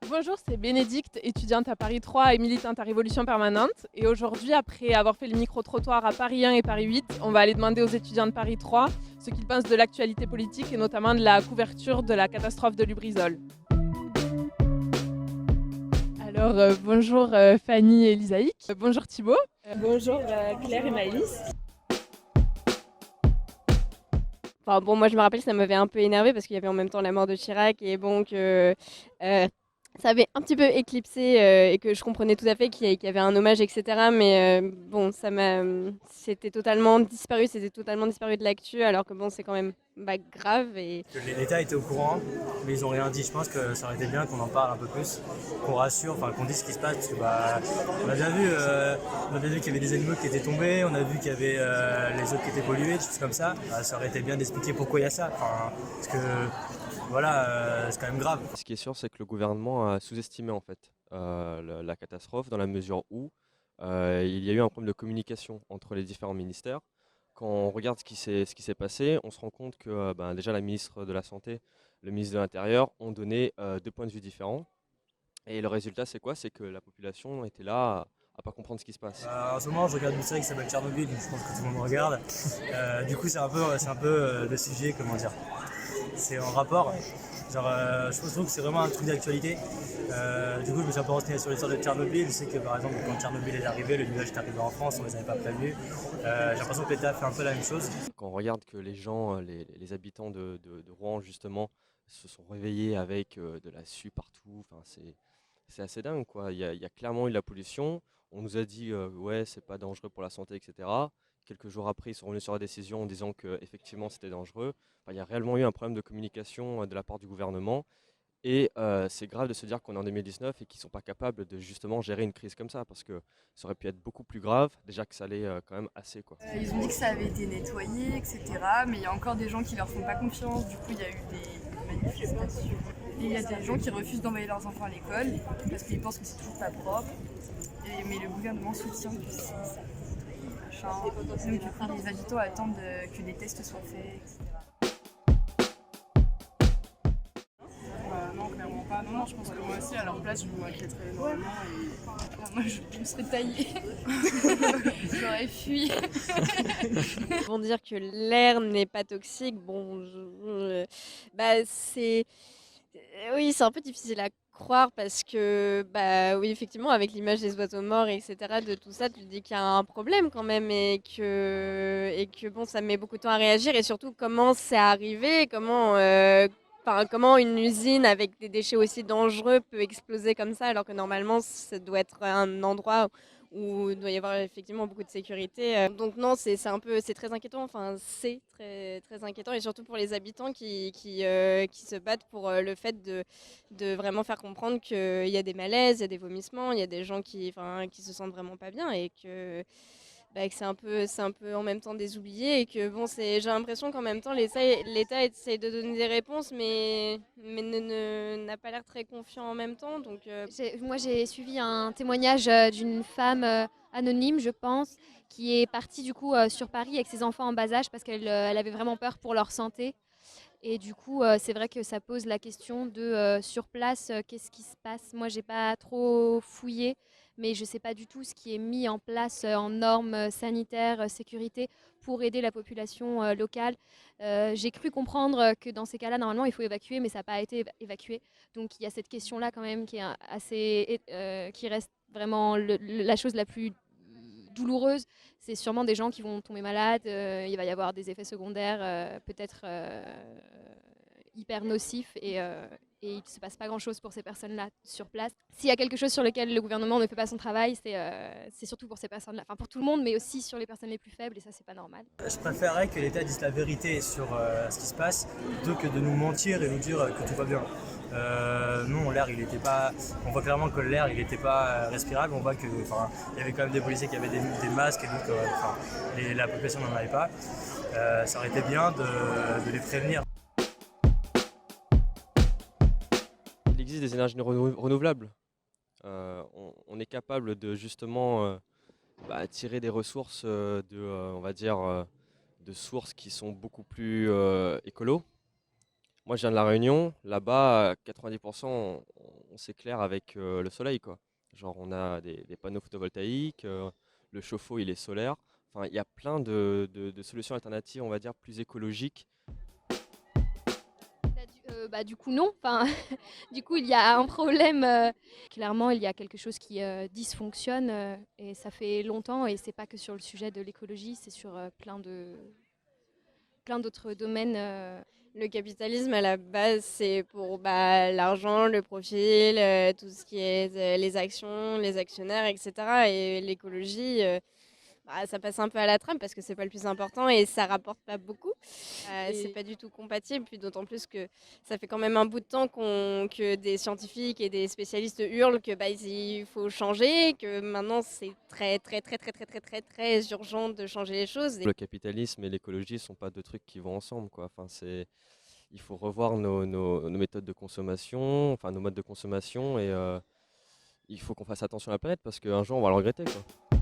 Bonjour, c'est Bénédicte, étudiante à Paris 3 et militante à Révolution Permanente. Et aujourd'hui, après avoir fait le micro-trottoir à Paris 1 et Paris 8, on va aller demander aux étudiants de Paris 3 ce qu'ils pensent de l'actualité politique et notamment de la couverture de la catastrophe de Lubrizol. Alors, bonjour Fanny et Lisaïque. Bonjour Thibaut. Bonjour Claire et Maëlys. Enfin bon, moi je me rappelle, ça m'avait un peu énervé parce qu'il y avait en même temps la mort de Chirac et bon que ça avait un petit peu éclipsé et que je comprenais tout à fait qu'il y avait un hommage, etc. Mais bon, c'était totalement disparu de l'actu alors que bon, c'est quand même grave et L'État était au courant, mais ils n'ont rien dit. Je pense que ça aurait été bien qu'on en parle un peu plus, qu'on rassure, enfin qu'on dise ce qui se passe, parce que on a bien vu, qu'il y avait des animaux qui étaient tombés, on a vu qu'il y avait les eaux qui étaient polluées, des choses comme ça. Ça aurait été bien d'expliquer pourquoi il y a ça, parce que voilà, c'est quand même grave. Ce qui est sûr, c'est que le gouvernement a sous-estimé en fait la catastrophe dans la mesure où il y a eu un problème de communication entre les différents ministères. Quand on regarde ce qui s'est passé, on se rend compte que déjà la ministre de la Santé, le ministre de l'Intérieur ont donné deux points de vue différents. Et le résultat, c'est quoi? C'est que la population était là à pas comprendre ce qui se passe. En ce moment, je regarde une série qui s'appelle Tchernobyl, donc je pense que tout le monde regarde. Du coup, c'est un peu le sujet, comment dire, c'est en rapport. Genre, je trouve que c'est vraiment un truc d'actualité. Du coup, je me suis un peu renseigné sur l'histoire de Tchernobyl. Je sais que par exemple, quand Tchernobyl est arrivé, le nuage est arrivé en France, on ne les avait pas prévenus. J'ai l'impression que l'État fait un peu la même chose. Quand on regarde que les gens, les habitants de Rouen justement, se sont réveillés avec de la suie partout, enfin, c'est assez dingue quoi. Il y a clairement eu de la pollution. On nous a dit ouais, c'est pas dangereux pour la santé, etc. Quelques jours après, ils sont revenus sur la décision en disant que effectivement c'était dangereux. Enfin, il y a réellement eu un problème de communication de la part du gouvernement. Et c'est grave de se dire qu'on est en 2019 et qu'ils ne sont pas capables de justement gérer une crise comme ça, parce que ça aurait pu être beaucoup plus grave, déjà que ça l'est quand même assez, quoi. Ils ont dit que ça avait été nettoyé, etc. Mais il y a encore des gens qui leur font pas confiance. Du coup, il y a eu des manifestations. Et il y a des gens qui refusent d'envoyer leurs enfants à l'école parce qu'ils pensent que c'est toujours pas propre. Mais le gouvernement soutient que c'est ça. Machin. Donc, du coup, les habitants attendent que des tests soient faits, etc. Non, clairement pas. Non, je pense que moi aussi, à leur place, je m'inquiéterais énormément et moi, je me serais taillée. J'aurais fui. vont dire que l'air n'est pas toxique, bon, c'est oui, c'est un peu difficile à croire parce que, oui, effectivement, avec l'image des oiseaux morts et cetera, de tout ça, tu te dis qu'il y a un problème quand même et que bon, ça met beaucoup de temps à réagir et surtout comment c'est arrivé, comment une usine avec des déchets aussi dangereux peut exploser comme ça alors que normalement, ça doit être un endroit où il doit y avoir effectivement beaucoup de sécurité. Donc non, c'est très inquiétant. Enfin, c'est très très inquiétant et surtout pour les habitants qui se battent pour le fait de vraiment faire comprendre qu'il y a des malaises, il y a des vomissements, il y a des gens qui se sentent vraiment pas bien et que c'est un peu en même temps des oubliés et que bon, j'ai l'impression qu'en même temps l'État essaye de donner des réponses mais n'a pas l'air très confiant en même temps. Donc Moi, j'ai suivi un témoignage d'une femme anonyme, je pense, qui est partie du coup sur Paris avec ses enfants en bas âge parce qu'elle avait vraiment peur pour leur santé. Et du coup, c'est vrai que ça pose la question de sur place, qu'est-ce qui se passe? Moi, j'ai pas trop fouillé, mais je sais pas du tout ce qui est mis en place en normes sanitaires, sécurité pour aider la population locale. J'ai cru comprendre que dans ces cas-là, normalement, il faut évacuer, mais ça n'a pas été évacué. Donc, il y a cette question-là quand même qui est qui reste vraiment la chose la plus douloureuse. C'est sûrement des gens qui vont tomber malades, il va y avoir des effets secondaires peut-être hyper nocifs et il ne se passe pas grand-chose pour ces personnes-là sur place. S'il y a quelque chose sur lequel le gouvernement ne fait pas son travail, c'est surtout pour ces personnes-là, enfin pour tout le monde, mais aussi sur les personnes les plus faibles, et ça, c'est pas normal. Je préférerais que l'État dise la vérité sur ce qui se passe plutôt que de nous mentir et nous dire que tout va bien. Non, l'air il était pas. On voit clairement que l'air il n'était pas respirable. On voit que, il y avait quand même des policiers qui avaient des masques et donc, la population n'en avait pas. Ça aurait été bien de les prévenir. Il existe des énergies renouvelables. On est capable de justement tirer des ressources on va dire, de sources qui sont beaucoup plus écolo. Moi, je viens de La Réunion. Là-bas, 90%, on on s'éclaire avec le soleil, quoi. Genre, on a des panneaux photovoltaïques, le chauffe-eau, il est solaire. Enfin, il y a plein de solutions alternatives, on va dire, plus écologiques. Du coup, non. Enfin, du coup, il y a un problème. Clairement, il y a quelque chose qui dysfonctionne et ça fait longtemps. Et c'est pas que sur le sujet de l'écologie, c'est sur plein d'autres domaines. Le capitalisme, à la base, c'est pour l'argent, le profil, tout ce qui est les actions, les actionnaires, etc. Et l'écologie, ça passe un peu à la trappe parce que c'est pas le plus important et ça rapporte pas beaucoup. C'est pas du tout compatible, puis d'autant plus que ça fait quand même un bout de temps que des scientifiques et des spécialistes hurlent que il faut changer, que maintenant c'est très très très très très très très très urgent de changer les choses. Le capitalisme et l'écologie ne sont pas deux trucs qui vont ensemble, quoi. Enfin, il faut revoir nos méthodes de consommation, enfin nos modes de consommation, et il faut qu'on fasse attention à la planète parce qu'un jour on va le regretter, quoi.